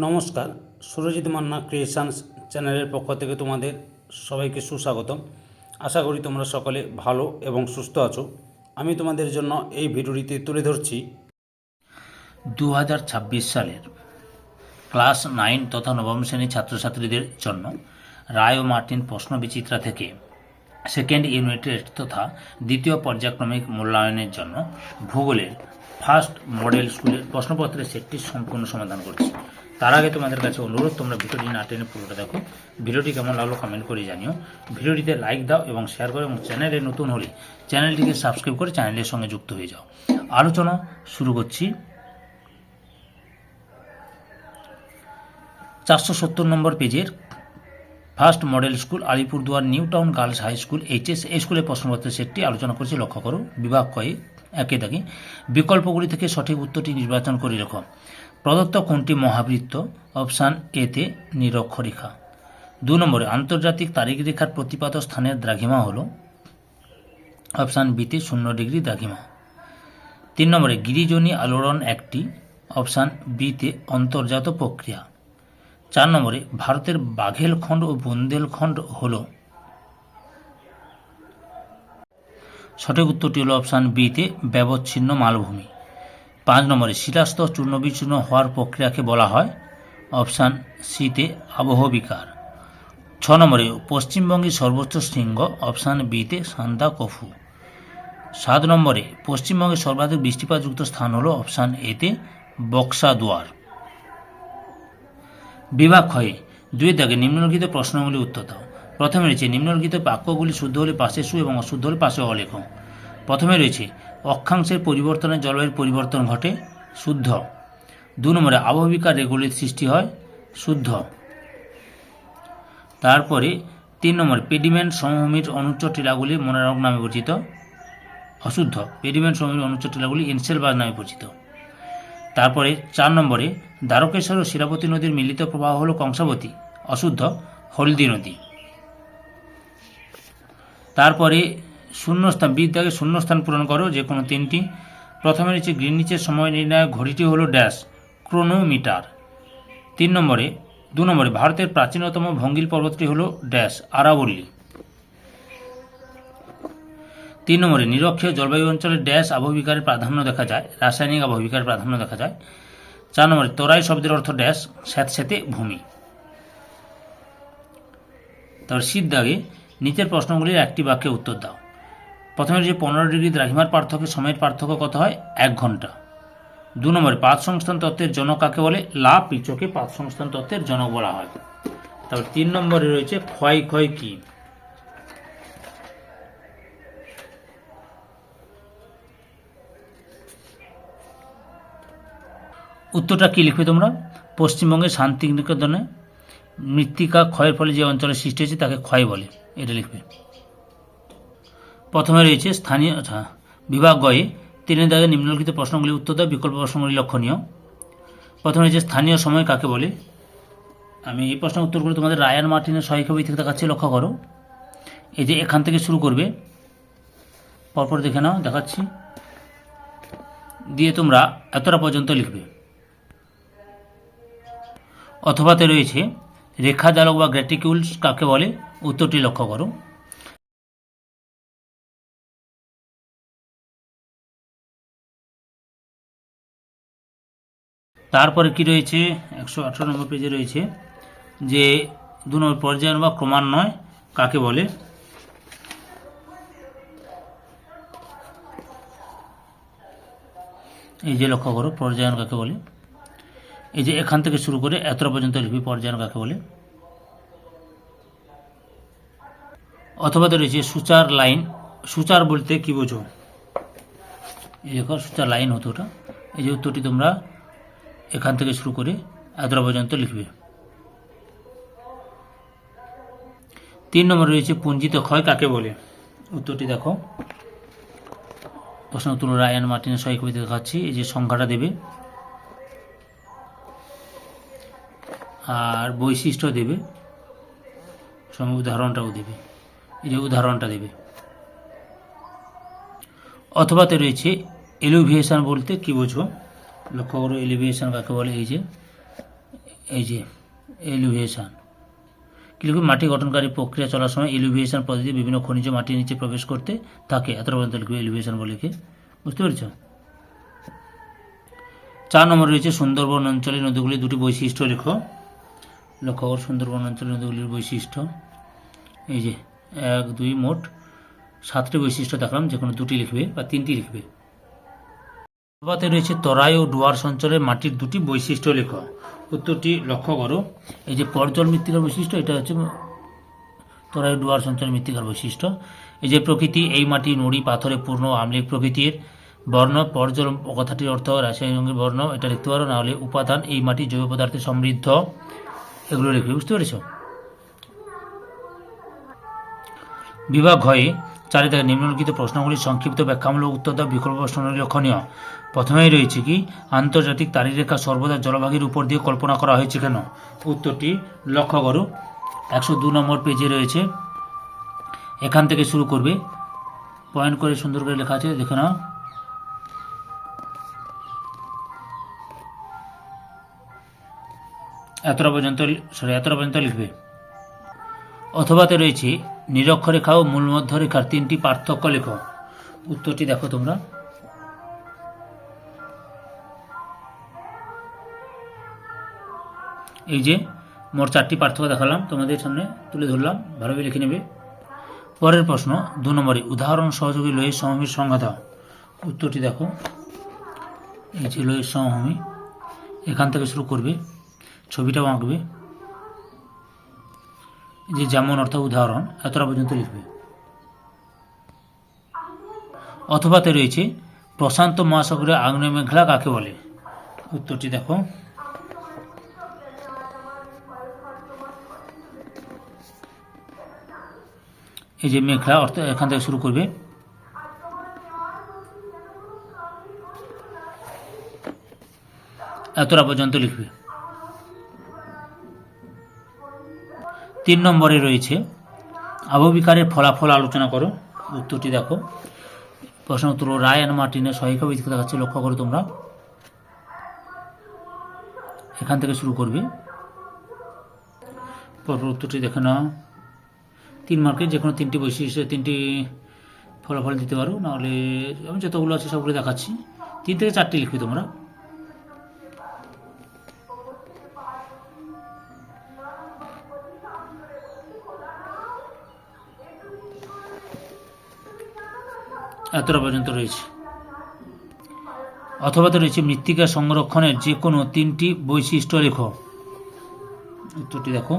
নমস্কার, সুরজিৎ মান্না ক্রিয়েশনস চ্যানেলের পক্ষ থেকে তোমাদের সবাইকে সুস্বাগতম। আশা করি তোমরা সকলে ভালো এবং সুস্থ আছো। আমি তোমাদের জন্য এই ভিডিওটিতে তুলে ধরছি 2026 সালের ক্লাস 9 তথা নবম শ্রেণীর ছাত্রছাত্রীদের জন্য রায় ও মার্টিন প্রশ্ন বিচিত্রা থেকে সেকেন্ড ইউনিট টেস্ট তথা দ্বিতীয় পর্যায়ক্রমিক মূল্যায়নের জন্য ভূগোলের ফার্স্ট মডেল স্কুলের প্রশ্নপত্রের সেটটি সম্পূর্ণ সমাধান করছি। তার আগে তোমাদের কাছে অনুরোধ, তোমরা ভিডিওটি না টেনে পুরোটা দেখো। ভিডিওটি কেমন লাগলো কমেন্ট করে জানিও। ভিডিওটিতে লাইক দাও এবং শেয়ার করো, এবং চ্যানেলে নতুন হলে চ্যানেলটিকে সাবস্ক্রাইব করে চ্যানেলের সঙ্গে যুক্ত হয়ে যাও। আলোচনা শুরু করছি। 470 নম্বর পেজের first model school Alipurduar new town girls high school HS এই স্কুলের প্রশ্নপত্রের সেটটি আলোচনা করছি। লক্ষ্য করো, বিভাগ কয়ে একে দাগে বিকল্পগুলি থেকে সঠিক উত্তরটি নির্বাচন করে লেখো। প্রদত্ত কোনটি মহাবৃত্ত? অপশান এতে নিরক্ষরেখা। 2 নম্বরে আন্তর্জাতিক তারিখ রেখার প্রতিপাত স্থানের দ্রাঘিমা হল? অপশান বিতে 0 ডিগ্রি দ্রাঘিমা। 3 নম্বরে গিরিজনী আলোড়ন একটি? অপশান বিতে অন্তর্জাত প্রক্রিয়া। 4 নম্বরে ভারতের বাঘেলখণ্ড ও বুন্দেলখণ্ড হল? সঠিক উত্তরটি হল অপশান বিতে ব্যবচ্ছিন্ন মালভূমি। 5 নম্বরে শিলাস্তর চূর্ণ বিচূর্ণ হওয়ার প্রক্রিয়াকে বলা হয়? অপশান সিতে আবহবিকার। 6 নম্বরে পশ্চিমবঙ্গের সর্বোচ্চ শৃঙ্গ? অপশান বিতে সান্দাকফু। 7 নম্বরে পশ্চিমবঙ্গের সর্বাধিক বৃষ্টিপাতযুক্ত স্থান হল? অপশান এতে বক্সাদুয়ার। বিভাগ ক্ষয়ে 2 দাগে নিম্নলিখিত প্রশ্নগুলি উত্তর দাও। প্রথমে রয়েছে নিম্নলিখিত বাক্যগুলি শুদ্ধ হলে পাশে সু এবং অশুদ্ধ হলে পাশে অ লেখো। প্রথমে রয়েছে অক্ষাংশের পরিবর্তনে জলবায়ুর পরিবর্তন ঘটে? শুদ্ধ। 2 নম্বরে আবহবিকার রেগুলের সৃষ্টি হয়? শুদ্ধ। তারপরে 3 নম্বরে পেডিমেন্ট সমভূমির অনুচ্চ টিলাগুলি মোনারক নামে পরিচিত? অশুদ্ধ। পেডিমেন্ট সমভূমির অনুচ্চ টিলাগুলি এনসেলবার্গ নামে পরিচিত। তারপরে 4 নম্বরে দ্বারকেশ্বর ও শিলাবতী নদীর মিলিত প্রবাহ হল কংসাবতী? অশুদ্ধ। হলদি নদী। তারপরে শূন্যস্থান বিদ্যাকে শূন্যস্থান পূরণ করো, যে কোনো 3টি। প্রথমে রয়েছে গ্রিনিচের সময় নির্ণায়ক ঘড়িটি হলো ড্যাশ? ক্রোনোমিটার। 2 নম্বরে ভারতের প্রাচীনতম ভঙ্গিল পর্বতটি হলো ড্যাশ? আরাবল্লী। 3 নম্বরে নিরক্ষীয় জলবায়ু অঞ্চলে ড্যাশ আবহবিকারের প্রাধান্য দেখা যায়? রাসায়নিক আবহবিকারের প্রাধান্য দেখা যায়। 4 নম্বরে তরাই শব্দের অর্থ ড্যাশ? স্যাঁতস্যাঁতে ভূমি। তারপর শীত দাগে নিচের প্রশ্নগুলির একটি বাক্যে উত্তর দাও। প্রথমে যে 15 ডিগ্রি দ্রাঘিমার পার্থক্য সময়ের পার্থক্য কত হয়? 1 ঘন্টা। 2 নম্বরে পাত সংস্থান তত্ত্বের জনক কাকে বলে? লা পিচকে পাত সংস্থান তত্ত্বের জনক বলা হয়। তারপর 3 নম্বরে রয়েছে ক্ষয় কি? উত্তরটা কি লিখবে তোমরা? পশ্চিমবঙ্গের শান্তিনিকেতনে মৃত্তিকা ক্ষয়ের ফলে যে অঞ্চলের সৃষ্টি হয়েছে তাকে ক্ষয় বলে, এটা লিখবে। প্রথমে রয়েছে স্থানীয় বিভাগ গয়ে 3 দাগে নিম্নলিখিত প্রশ্নগুলি উত্তর দাও। বিকল্প প্রশ্নগুলি লক্ষণীয়। প্রথমে রয়েছে স্থানীয় সময় কাকে বলে? আমি এই প্রশ্নের উত্তরগুলো তোমাদের রায়ান মার্টিনের সহায়িকা বই থেকে দেখাচ্ছি। লক্ষ্য করো, এই যে এখান থেকে শুরু করবে, পরপর দেখে নাও, দেখাচ্ছি, দিয়ে তোমরা এতটা পর্যন্ত লিখবে। অথবাতে রয়েছে রেখা জালক বা গ্র্যাটিকিউলস কাকে বলে? উত্তরটি লক্ষ্য করো। তারপরে কি রয়েছে? 118 নম্বর পেজে রয়েছে যে 2 নম্বর পর্যায়ন বা ক্রমান্বয় কাকে বলে? এই যে লক্ষ্য করো, পর্যায়ন কাকে বলে? এই যে এখান থেকে শুরু করে এতটা পর্যন্ত লিখবি, পর্যায়ন কাকে বলে। অথবা তো রয়েছে সূচার লাইন। সূচার বলতে কি বোঝো? এই দেখো, সূচার লাইন হতো ওটা। এই যে উত্তরটি তোমরা এখান থেকে শুরু করে এতটা পর্যন্ত লিখবে। 3 নম্বরে রয়েছে পুঞ্জিত ক্ষয় কাকে বলে? উত্তরটি দেখো, প্রশ্ন উত্তর রায়ান মার্টিনের সহায়িকা বইতে দেখাচ্ছি। এই যে সংখ্যাটা দেবে আর বৈশিষ্ট্য দেবে, সঙ্গে উদাহরণটাও দেবে। এই যে উদাহরণটা দেবে। অথবাতে রয়েছে এলিভেশন বলতে কি বোঝো? লক্ষ্য করো, এলিভেশন কাকে বলে? এই যে এই যে এলিভেশন কি লিখবে, মাটি গঠনকারী প্রক্রিয়া চলার সময় এলিভেশন পদ্ধতি বিভিন্ন খনিজ মাটির নিচে প্রবেশ করতে থাকে, এতটা পর্যন্ত লিখবে এলিভেশন বলে লিখে। বুঝতে পেরেছ? 4 নম্বর রয়েছে সুন্দরবন অঞ্চলের নদীগুলির দুটি বৈশিষ্ট্য লেখো। লক্ষ্য কর সুন্দরবন অঞ্চলের নদীগুলির বৈশিষ্ট্য। এই যে 1 2 মোট 7টি বৈশিষ্ট্য দেখলাম, যে কোনো 2টি লিখবে বা 3টি লিখবে। অনুপাতে রয়েছে তরাই ও ডুয়ার্স অঞ্চলের মাটির 2টি বৈশিষ্ট্য লেখো। উত্তরটি লক্ষ্য করো। এই যে পরজল মৃত্তিকার বৈশিষ্ট্য, এটা হচ্ছে তরাই ও ডুয়ার্স অঞ্চলের মৃত্তিকার বৈশিষ্ট্য। এই যে প্রকৃতি, এই মাটি নুড়ি পাথরে পূর্ণ আম্লিক প্রকৃতির। বর্ণ, পরজল কথাটির অর্থ রাসায়নিক বর্ণ, এটা লিখতে পারো। না হলে উপাদান, এই মাটি জৈব পদার্থে সমৃদ্ধ, এগুলো লিখবে। বুঝতে পেরেছ? বিভাগ ঘয়ে 4 থেকে নিম্নলিখিত প্রশ্নগুলির সংক্ষিপ্ত ব্যাখ্যামূলক উত্তর দাও, বিকল্প প্রশ্নগুলি লক্ষণীয়। প্রথমেই রয়েছে কি, আন্তর্জাতিক তারিরেখা সর্বদা জলভাগের উপর দিয়ে কল্পনা করা হয়েছে কেন? উত্তরটি লক্ষ্য করো। 102 নম্বর পেজে রয়েছে, এখান থেকে শুরু করবে। পয়েন্ট করে সুন্দর করে লেখা আছে, দেখে নাও। এতটা পর্যন্ত লিখবে। অথবাতে রয়েছে নিরক্ষরেখা ও মূলমধ্যরেখার 3টি পার্থক্য লেখো। উত্তরটি দেখো তোমরা। এই যে মোট 4টি পার্থক্য দেখালাম, তোমাদের সামনে তুলে ধরলাম, ভালোভাবে লিখে নেবে। পরের প্রশ্ন 2 নম্বরে উদাহরণ সহযোগী লোহের সমভূমির সংজ্ঞা দাও। উত্তরটি দেখো। এই যে লোহের সমভূমি, এখান থেকে শুরু করবে, ছবিটাও আঁকবে। যে যেমন অর্থ উদাহরণ, এতটা পর্যন্ত লিখবে। অথবাতে রয়েছে প্রশান্ত মহাসাগরে আগ্নেয় মেঘলা কাকে বলে? উত্তরটি দেখো। এই যে মেঘলা অর্থ, এখান থেকে শুরু করবে। এতটা পর্যন্ত লিখবে। 3 নম্বরে রয়েছে আবহবিকারের ফলাফল আলোচনা করো। উত্তরটি দেখো। প্রশ্ন উত্তর রায় অ্যান্ড মার্টিনের সহায়িকা ভিত্তিক দেখাচ্ছে, লক্ষ্য করো তোমরা। এখান থেকে শুরু করবে, পরপর উত্তরটি দেখে নাও। 3 মার্কের যে কোনো 3টি বৈশিষ্ট্য, 3টি ফলাফল দিতে পারো। নাহলে আমি যতগুলো আছে সবগুলো দেখাচ্ছি, 3 থেকে 4টি লিখবে তোমরা। এতটা পর্যন্ত রয়েছে। অথবাতে রয়েছে মৃত্তিকা সংরক্ষণের যে কোনো 3টি বৈশিষ্ট্য লেখো। উত্তরটি দেখো।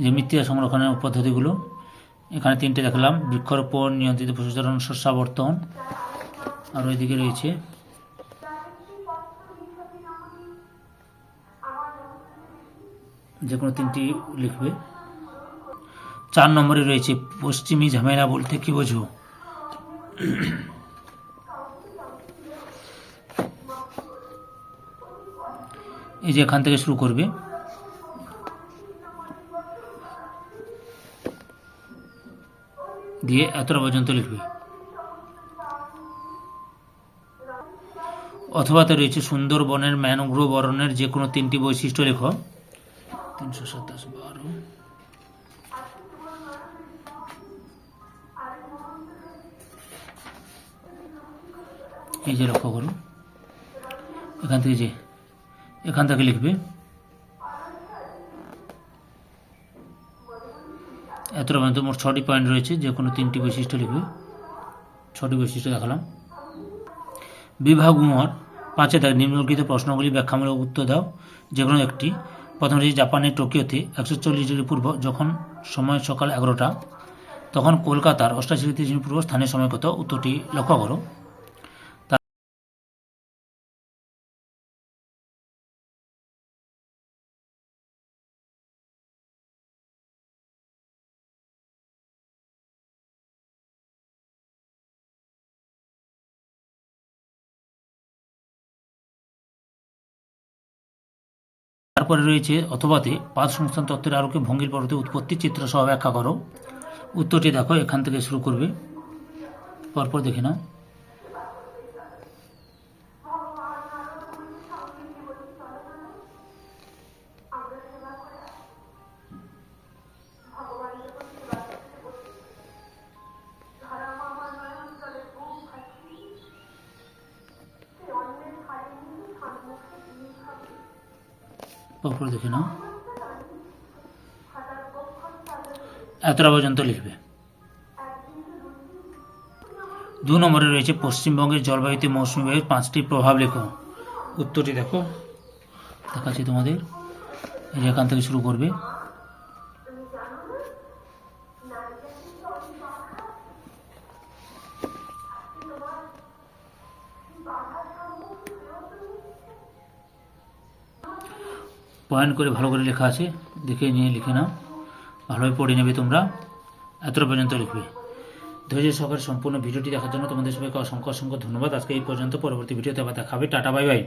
যে মৃত্তিকা সংরক্ষণের পদ্ধতিগুলো, এখানে 3টে দেখলাম। বৃক্ষরোপণ, নিয়ন্ত্রিত পশুচারণ, শস্যাবর্তন। আর ওইদিকে রয়েছে যে কোনো 3টি লিখবে। 4 নম্বরে রয়েছে পশ্চিমী ঝামেলা বলতে কি বোঝো? এই যে এখান থেকে শুরু করবে, দিয়ে এতটা পর্যন্ত লিখবে। অথবাতে রয়েছে সুন্দরবনের ম্যানগ্রোভ অরণ্যের যে কোনো 3টি বৈশিষ্ট্য লেখো। 327 এই যে লক্ষ্য করুন, এখান থেকে লিখবে। এতটা পর্যন্ত মোট 6টি পয়েন্ট রয়েছে, যে কোনো 3টি বৈশিষ্ট্য লিখবে। 6টি বৈশিষ্ট্য দেখালাম। বিভাগ উমর 5 থেকে নিম্নলিখিত প্রশ্নগুলি ব্যাখ্যামূলক উত্তর দাও, যে কোনো একটি। প্রথম রয়েছে জাপানের টোকিওতে 140 ডিগ্রি পূর্ব যখন সময় সকাল 11টা, তখন কলকাতার 88 ডিগ্রি পূর্ব স্থানীয় সময় কত? উত্তরটি লক্ষ্য করো। তারপরে রয়েছে অথবাতে পাদ সংস্থান তত্ত্বের আলোকে ভঙ্গির পর্বতের উৎপত্তি চিত্র সহ ব্যাখ্যা করো। উত্তরটি দেখো, এখান থেকে শুরু করবে, পরপর দেখে নাও। পরপর দেখে নাও। এতটা পর্যন্ত লিখবে। 2 নম্বরে রয়েছে পশ্চিমবঙ্গের জলবায়ুতে মৌসুমী বায়ুর 5টি প্রভাব লেখো। উত্তরটি দেখো, দেখাচ্ছি তোমাদের। এই যে এখান থেকে শুরু করবে। পয়েন্ট করে ভালো করে লেখা আছে, দেখে নিয়ে লিখে নাও, ভালোভাবে পড়ে নেবে তোমরা। এতটা পর্যন্ত লিখবে। ধৈর্য সহকারে সম্পূর্ণ ভিডিওটি দেখার জন্য তোমাদের সবাইকে অসংখ্য অসংখ্য ধন্যবাদ। আজকে এই পর্যন্ত, পরবর্তী ভিডিওতে আবার দেখা হবে। Tata, bye bye.